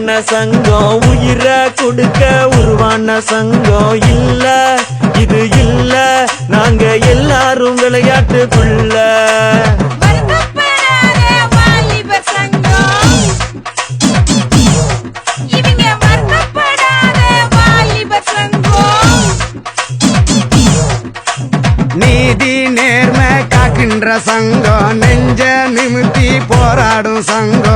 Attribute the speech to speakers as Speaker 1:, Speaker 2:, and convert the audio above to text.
Speaker 1: உருவான சங்கம் உயிரை கொடுக்க உருவான சங்கம் இல்ல இது இல்ல நாங்க எல்லாரும் விளையாட்டுக்குள்ள
Speaker 2: நீதி நேர்மை காக்கின்ற சங்கம் நெஞ்ச நிமித்தி போராடும் சங்கம்